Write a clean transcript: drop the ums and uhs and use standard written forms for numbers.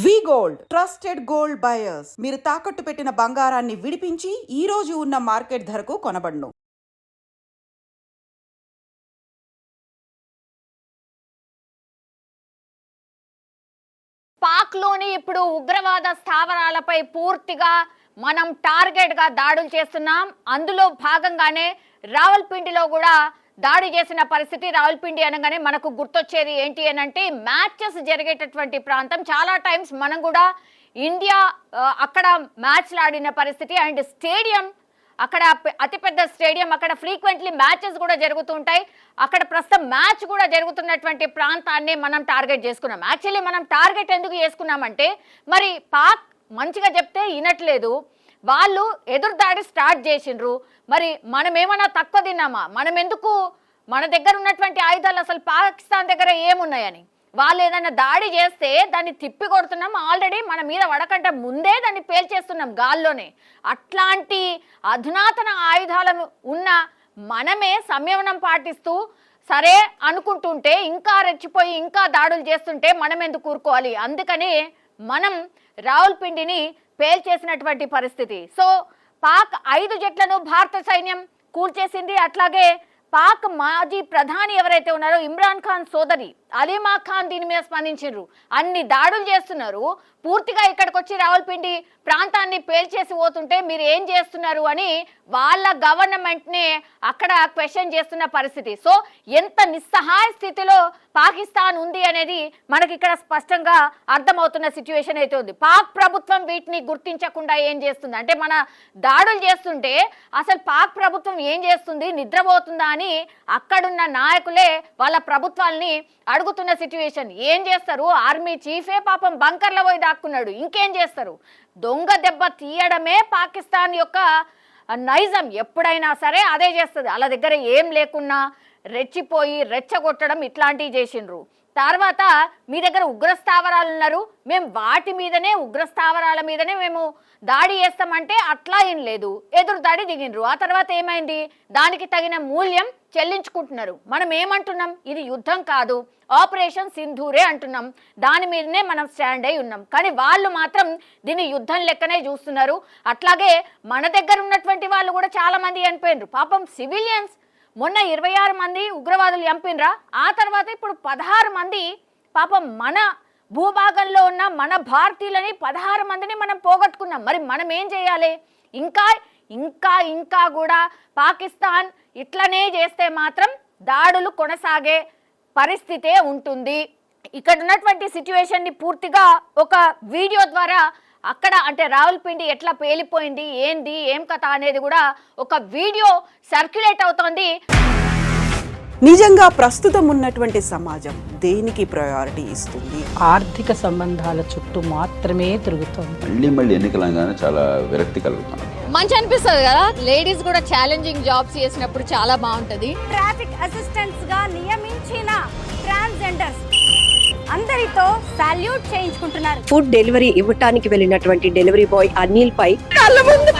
వి gold trusted gold buyers. మీరు తాకట్టు పెట్టిన బంగారాన్ని విడిపించి ఈ రోజు ఉన్న మార్కెట్ ధరకు కొనబడును. పాక్ లోని ఇప్పుడు ఉగ్రవాద స్థావరాలపై పూర్తిగా మనం టార్గెట్ గా దాడులు చేస్తున్నాం. అందులో భాగంగానే రావల్పిండిలో కూడా దాడి చేసిన పరిస్థితి. రావల్పిండి అనగానే మనకు గుర్తొచ్చేది ఏంటి అని అంటే మ్యాచెస్ జరిగేటటువంటి ప్రాంతం. చాలా టైమ్స్ మనం కూడా ఇండియా అక్కడ మ్యాచ్లు ఆడిన పరిస్థితి. అండ్ స్టేడియం అక్కడ అతిపెద్ద స్టేడియం, అక్కడ ఫ్రీక్వెంట్లీ మ్యాచెస్ కూడా జరుగుతుంటాయి. అక్కడ ప్రస్తుతం మ్యాచ్ కూడా జరుగుతున్నటువంటి ప్రాంతాన్ని మనం టార్గెట్ చేసుకున్నాం. యాక్చువల్లీ మనం టార్గెట్ ఎందుకు చేసుకున్నామంటే మరి పాక్ మంచిగా చెప్తే వినట్లేదు, వాళ్ళు ఎదురు దాడి స్టార్ట్ చేసిండ్రు. మరి మనం ఏమన్నా తక్కువ తిన్నామా? మనం ఎందుకు, మన దగ్గర ఉన్నటువంటి ఆయుధాలు అసలు పాకిస్తాన్ దగ్గర ఏమున్నాయని వాళ్ళు ఏదైనా దాడి చేస్తే దాన్ని తిప్పి కొడుతున్నాం. ఆల్రెడీ మన మీద వడకంటే ముందే దాన్ని పేల్చేస్తున్నాం గాల్లోనే. అట్లాంటి అధునాతన ఆయుధాలను ఉన్న మనమే సంయమనం పాటిస్తూ సరే అనుకుంటుంటే ఇంకా రెచ్చిపోయి ఇంకా దాడులు చేస్తుంటే మనం ఎందుకు కూరుకోవాలి? అందుకని మనం రావల్పిండిని పేల్చేసినటువంటి పరిస్థితి. సో పాక్ 5 జెట్లను భారత సైన్యం కూల్చేసింది. అట్లాగే పాక్ మాజీ ప్రధాని ఎవరైతే ఉన్నారో ఇమ్రాన్ ఖాన్ సోదరి అలీమా ఖాన్ దీని మీద స్పందించారు. అన్ని దాడులు చేస్తున్నారు, పూర్తిగా ఇక్కడికి వచ్చి రావల్పిండి ప్రాంతాన్ని పేల్చేసి పోతుంటే మీరు ఏం చేస్తున్నారు అని వాళ్ళ గవర్నమెంట్నే అక్కడ క్వశ్చన్ చేస్తున్న పరిస్థితి. సో ఎంత నిస్సహాయ స్థితిలో పాకిస్తాన్ ఉంది అనేది మనకి ఇక్కడ స్పష్టంగా అర్థమవుతున్న సిచ్యువేషన్ అయితే ఉంది. పాక్ ప్రభుత్వం వీటిని గుర్తించకుండా ఏం చేస్తుంది అంటే, మన దాడులు చేస్తుంటే అసలు పాక్ ప్రభుత్వం ఏం చేస్తుంది, నిద్రపోతుందా అని అక్కడున్న నాయకులే వాళ్ళ ప్రభుత్వాల్ని అడుగుతున్న సిచ్యువేషన్. ఏం చేస్తారు? ఆర్మీ చీఫే పాపం బంకర్లో పోయి దాక్కున్నాడు. ఇంకేం చేస్తారు? దొంగ దెబ్బ తీయడమే పాకిస్తాన్ యొక్క నైజం. ఎప్పుడైనా సరే అదే చేస్తుంది. వాళ్ళ దగ్గర ఏం లేకున్నా రెచ్చిపోయి రెచ్చగొట్టడం ఇట్లాంటివి చేసిండ్రు. తర్వాత మీ దగ్గర ఉగ్రస్థావరాలు ఉన్నారు, మేము వాటి మీదనే ఉగ్రస్థావరాల మీదనే మేము దాడి చేస్తామంటే అట్లా ఏం లేదు, ఎదురు దాడి దిగినరు. ఆ తర్వాత ఏమైంది? దానికి తగిన మూల్యం చెల్లించుకుంటున్నారు. మనం ఏమంటున్నాం? ఇది యుద్ధం కాదు, ఆపరేషన్ సింధూరే అంటున్నాం. దాని మీదనే మనం స్టాండ్ అయి ఉన్నాం. కానీ వాళ్ళు మాత్రం దీన్ని యుద్ధం లెక్కనే చూస్తున్నారు. అట్లాగే మన దగ్గర ఉన్నటువంటి వాళ్ళు కూడా చాలా మంది చనిపోయినరు. పాపం సివిలియన్స్ మొన్న 26 మంది ఉగ్రవాదులు చంపినరా. ఆ తర్వాత ఇప్పుడు 16 మంది పాపం మన భూభాగంలో ఉన్న మన భారతీయులని 16 మందిని మనం పోగొట్టుకున్నాం. మరి మనం ఏం చేయాలి? ఇంకా ఇంకా ఇంకా కూడా పాకిస్తాన్ ఇట్లనే చేస్తే మాత్రం దాడులు కొనసాగే పరిస్థితే ఉంటుంది. ఇక్కడ ఉన్నటువంటి సిచ్యువేషన్ని పూర్తిగా ఒక వీడియో ద్వారా అక్కడ అంటే రావల్పిండి ఎట్లా పేలిపోయింది, ఏంది ఏం కథ అనేది కూడా ఒక వీడియో సర్క్యులేట్ అవుతోంది. నిజంగా ప్రస్తుతం ఉన్నటువంటి సమాజం దేనికి ప్రయారిటీ ఇస్తుంది? ఆర్థిక సంబంధాల చుట్టూ మాత్రమే తిరుగుతుంది. మళ్ళీ ఎన్నికలంగానే చాలా విరక్తి కలుగుతాను. మంచి అనిపిస్తుంది కదా, లేడీస్ కూడా ఛాలెంజింగ్ జాబ్స్ చేసినప్పుడు చాలా బాగుంటది. ట్రాఫిక్ అసిస్టెంట్స్ గా నియమించిన ట్రాన్స్జెండర్స్ అందరితో సాల్యూట్ చేయించుకుంటున్నారు. ఫుడ్ డెలివరీ ఇవ్వటానికి వెళ్ళినటువంటి డెలివరీ బాయ్ అనిల్ పై కళ్ళ ముందు